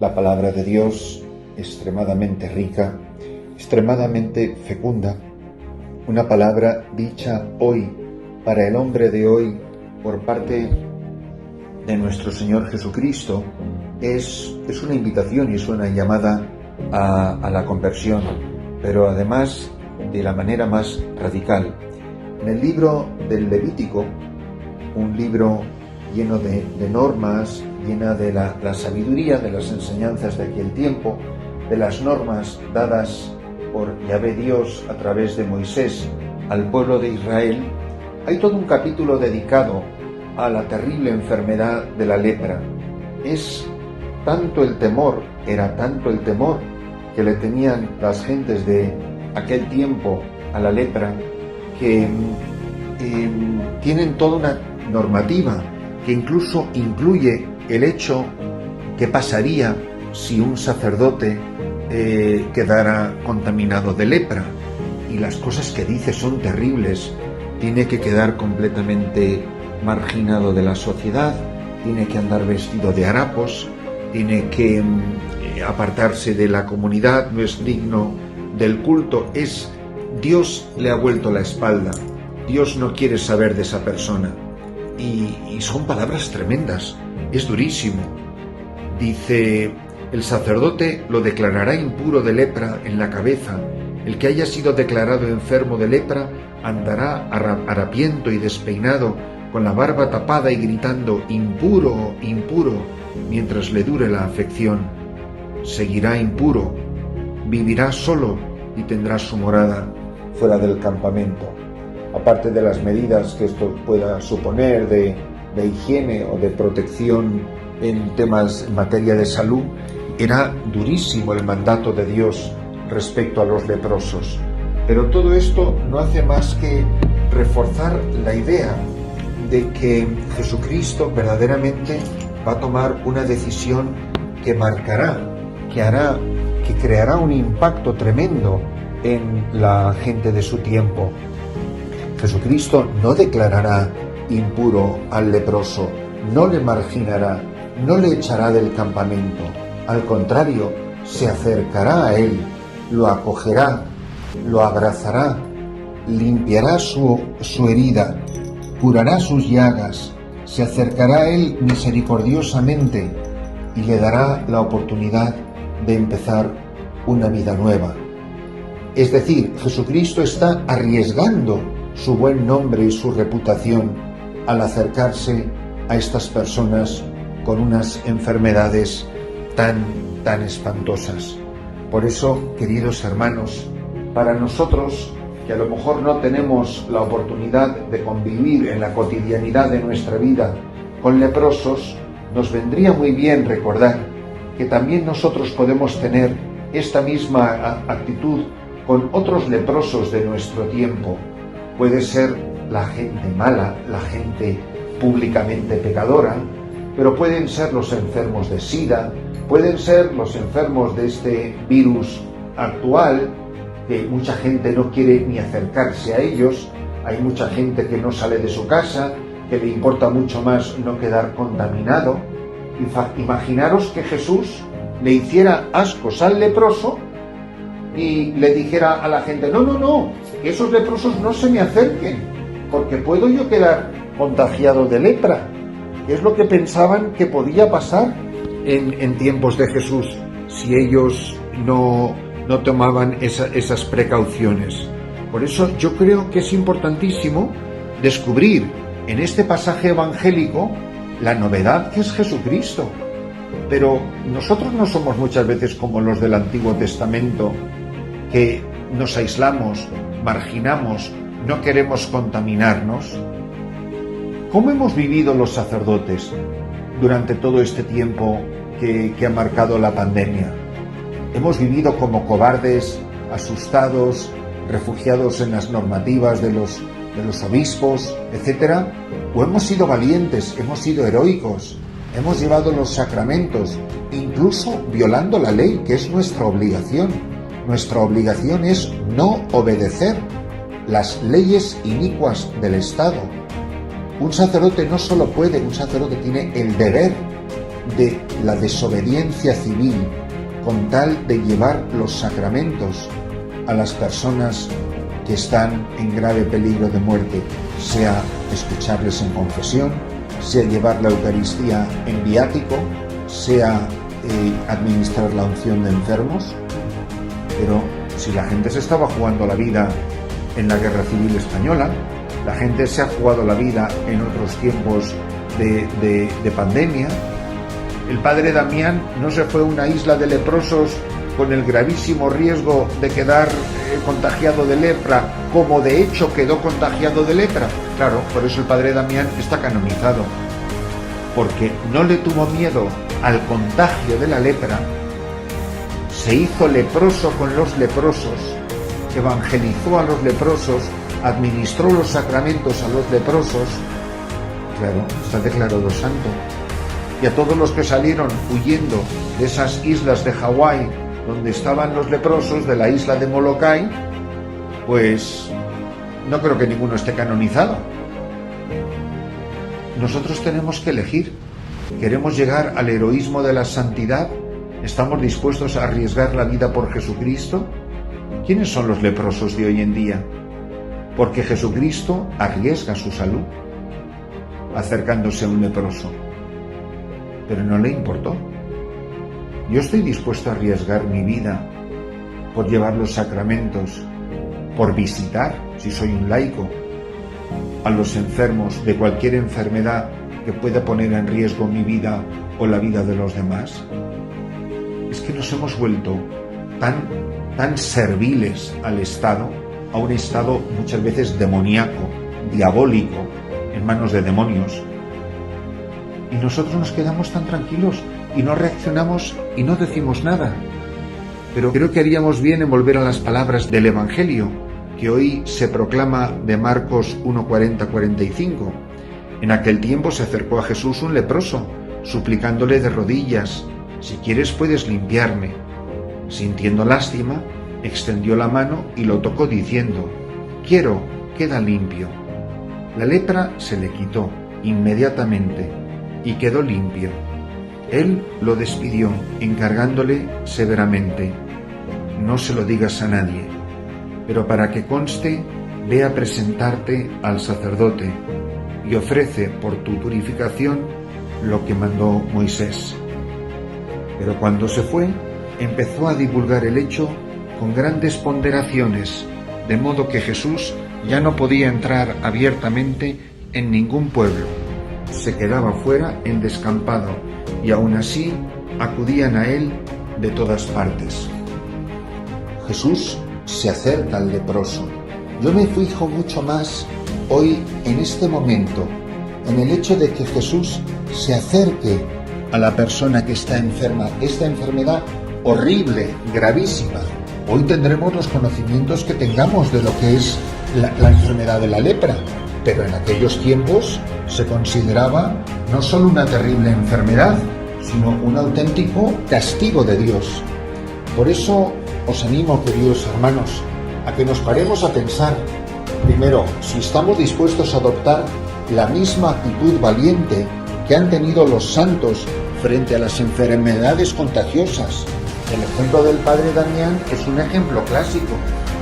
La palabra de Dios, extremadamente rica, extremadamente fecunda, una palabra dicha hoy, para el hombre de hoy, por parte de nuestro Señor Jesucristo, es una invitación y es una llamada a la conversión, pero además de la manera más radical. En el libro del Levítico, un libro lleno de normas, llena de la sabiduría, de las enseñanzas de aquel tiempo, de las normas dadas por Yahvé Dios a través de Moisés al pueblo de Israel, hay todo un capítulo dedicado a la terrible enfermedad de la lepra. Es tanto el temor, era tanto el temor que le tenían las gentes de aquel tiempo a la lepra, que tienen toda una normativa que incluso incluye el hecho que pasaría si un sacerdote quedara contaminado de lepra, y las cosas que dice son terribles. Tiene que quedar completamente marginado de la sociedad, tiene que andar vestido de harapos, tiene que apartarse de la comunidad, no es digno del culto. Dios le ha vuelto la espalda, Dios no quiere saber de esa persona, y son palabras tremendas, es durísimo. Dice: el sacerdote lo declarará impuro de lepra en la cabeza. El que haya sido declarado enfermo de lepra andará harapiento y despeinado, con la barba tapada y gritando: impuro, impuro, mientras le dure la afección. Seguirá impuro, vivirá solo y tendrá su morada fuera del campamento. Aparte de las medidas que esto pueda suponer de higiene o de protección en temas en materia de salud, era durísimo el mandato de Dios respecto a los leprosos. Pero todo esto no hace más que reforzar la idea de que Jesucristo verdaderamente va a tomar una decisión que marcará, que creará un impacto tremendo en la gente de su tiempo. Jesucristo no declarará impuro al leproso, no le marginará, no le echará del campamento. Al contrario, se acercará a él, lo acogerá, lo abrazará, limpiará su herida, curará sus llagas, se acercará a él misericordiosamente y le dará la oportunidad de empezar una vida nueva. Es decir, Jesucristo está arriesgando su buen nombre y su reputación al acercarse a estas personas con unas enfermedades tan espantosas. Por eso, queridos hermanos, para nosotros, que a lo mejor no tenemos la oportunidad de convivir en la cotidianidad de nuestra vida con leprosos, nos vendría muy bien recordar que también nosotros podemos tener esta misma actitud con otros leprosos de nuestro tiempo. Puede ser la gente mala, la gente públicamente pecadora, pero pueden ser los enfermos de SIDA, pueden ser los enfermos de este virus actual, que mucha gente no quiere ni acercarse a ellos. Hay mucha gente que no sale de su casa, que le importa mucho más no quedar contaminado. Imaginaros que Jesús le hiciera ascos al leproso y le dijera a la gente: no, que esos leprosos no se me acerquen, porque puedo yo quedar contagiado de lepra. Es lo que pensaban que podía pasar en tiempos de Jesús si ellos no tomaban esas precauciones. Por eso yo creo que es importantísimo descubrir en este pasaje evangélico la novedad que es Jesucristo. Pero nosotros no somos muchas veces como los del Antiguo Testamento, que nos aislamos, marginamos, no queremos contaminarnos. ¿Cómo hemos vivido los sacerdotes durante todo este tiempo que ha marcado la pandemia? ¿Hemos vivido como cobardes, asustados, refugiados en las normativas de los obispos, etcétera? ¿O hemos sido valientes, hemos sido heroicos, hemos llevado los sacramentos, incluso violando la ley, que es nuestra obligación? Nuestra obligación es no obedecer las leyes inicuas del Estado. Un sacerdote no solo puede, un sacerdote tiene el deber de la desobediencia civil con tal de llevar los sacramentos a las personas que están en grave peligro de muerte, sea escucharles en confesión, sea llevar la Eucaristía en viático, sea administrar la unción de enfermos. Pero si la gente se estaba jugando la vida en la Guerra Civil Española, la gente se ha jugado la vida en otros tiempos de pandemia. El padre Damián no se fue a una isla de leprosos con el gravísimo riesgo de quedar contagiado de lepra, como de hecho quedó contagiado de lepra. Claro, por eso el padre Damián está canonizado, porque no le tuvo miedo al contagio de la lepra, se hizo leproso con los leprosos, evangelizó a los leprosos, administró los sacramentos a los leprosos. Claro, está declarado santo. Y a todos los que salieron huyendo de esas islas de Hawái donde estaban los leprosos, de la isla de Molokai, pues no creo que ninguno esté canonizado. Nosotros tenemos que elegir. ¿Queremos llegar al heroísmo de la santidad? ¿Estamos dispuestos a arriesgar la vida por Jesucristo? ¿Quiénes son los leprosos de hoy en día? Porque Jesucristo arriesga su salud acercándose a un leproso, pero no le importó. Yo estoy dispuesto a arriesgar mi vida por llevar los sacramentos, por visitar, si soy un laico, a los enfermos de cualquier enfermedad que pueda poner en riesgo mi vida o la vida de los demás. Es que nos hemos vuelto tan serviles al Estado, a un Estado muchas veces demoníaco, diabólico, en manos de demonios. Y nosotros nos quedamos tan tranquilos y no reaccionamos y no decimos nada. Pero creo que haríamos bien en volver a las palabras del Evangelio, que hoy se proclama de Marcos 1:40-45. En aquel tiempo se acercó a Jesús un leproso, suplicándole de rodillas: «Si quieres puedes limpiarme». Sintiendo lástima, extendió la mano y lo tocó diciendo: «Quiero, queda limpio». La lepra se le quitó inmediatamente y quedó limpio. Él lo despidió, encargándole severamente: «No se lo digas a nadie, pero para que conste, ve a presentarte al sacerdote y ofrece por tu purificación lo que mandó Moisés». Pero cuando se fue, empezó a divulgar el hecho con grandes ponderaciones, de modo que Jesús ya no podía entrar abiertamente en ningún pueblo. Se quedaba fuera en descampado, y aún así acudían a él de todas partes. Jesús se acerca al leproso. Yo me fijo mucho más hoy, en este momento, en el hecho de que Jesús se acerque a la persona que está enferma, esta enfermedad horrible, gravísima. Hoy tendremos los conocimientos que tengamos de lo que es la enfermedad de la lepra, pero en aquellos tiempos se consideraba no solo una terrible enfermedad, sino un auténtico castigo de Dios. Por eso os animo, queridos hermanos, a que nos paremos a pensar, primero, si estamos dispuestos a adoptar la misma actitud valiente que han tenido los santos frente a las enfermedades contagiosas. El ejemplo del padre Damián es un ejemplo clásico,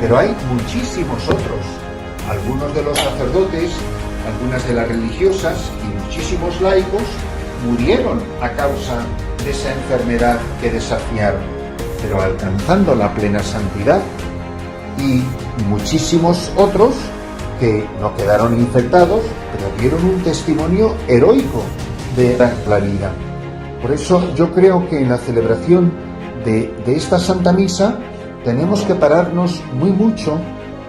pero hay muchísimos otros. Algunos de los sacerdotes, algunas de las religiosas y muchísimos laicos murieron a causa de esa enfermedad que desafiaron, pero alcanzando la plena santidad. Y muchísimos otros que no quedaron infectados, pero dieron un testimonio heroico de dar la vida. Por eso yo creo que en la celebración de esta Santa Misa tenemos que pararnos muy mucho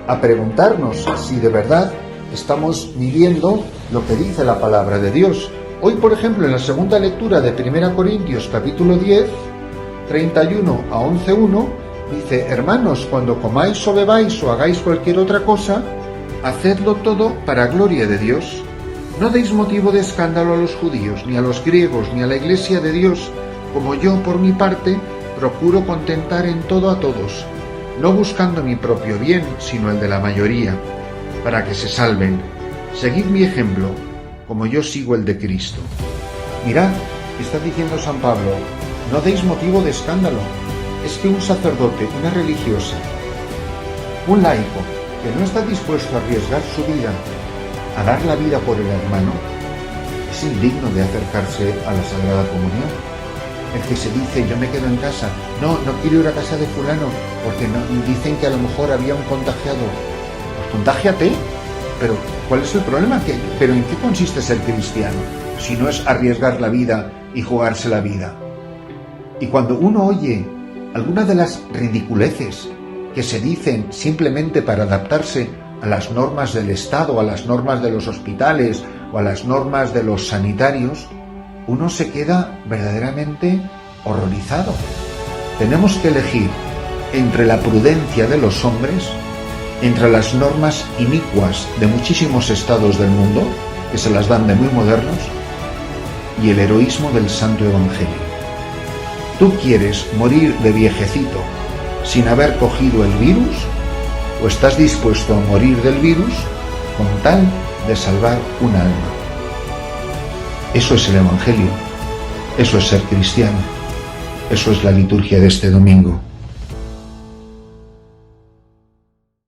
a preguntarnos si de verdad estamos viviendo lo que dice la palabra de Dios. Hoy, por ejemplo, en la segunda lectura de 1 Corintios capítulo 10, 31 a 11:1, dice: «Hermanos, cuando comáis o bebáis o hagáis cualquier otra cosa, hacedlo todo para gloria de Dios. No deis motivo de escándalo a los judíos, ni a los griegos, ni a la Iglesia de Dios, como yo, por mi parte, procuro contentar en todo a todos, no buscando mi propio bien, sino el de la mayoría, para que se salven. Seguid mi ejemplo, como yo sigo el de Cristo». Mirad Está diciendo San Pablo, no deis motivo de escándalo. Es que un sacerdote, una religiosa, un laico que no está dispuesto a arriesgar su vida, a dar la vida por el hermano, es indigno de acercarse a la Sagrada Comunión. El que se dice, yo me quedo en casa, no quiero ir a casa de fulano, porque no, dicen que a lo mejor había un contagiado. Pues contágiate, pero ¿cuál es el problema? ¿Pero en qué consiste ser cristiano? Si no es arriesgar la vida y jugarse la vida. Y cuando uno oye alguna de las ridiculeces que se dicen simplemente para adaptarse a las normas del Estado, a las normas de los hospitales o a las normas de los sanitarios, uno se queda verdaderamente horrorizado. Tenemos que elegir entre la prudencia de los hombres, entre las normas inicuas de muchísimos estados del mundo, que se las dan de muy modernos, y el heroísmo del Santo Evangelio. ¿Tú quieres morir de viejecito sin haber cogido el virus? ¿O estás dispuesto a morir del virus con tal de salvar un alma? Eso es el Evangelio, eso es ser cristiano, eso es la liturgia de este domingo.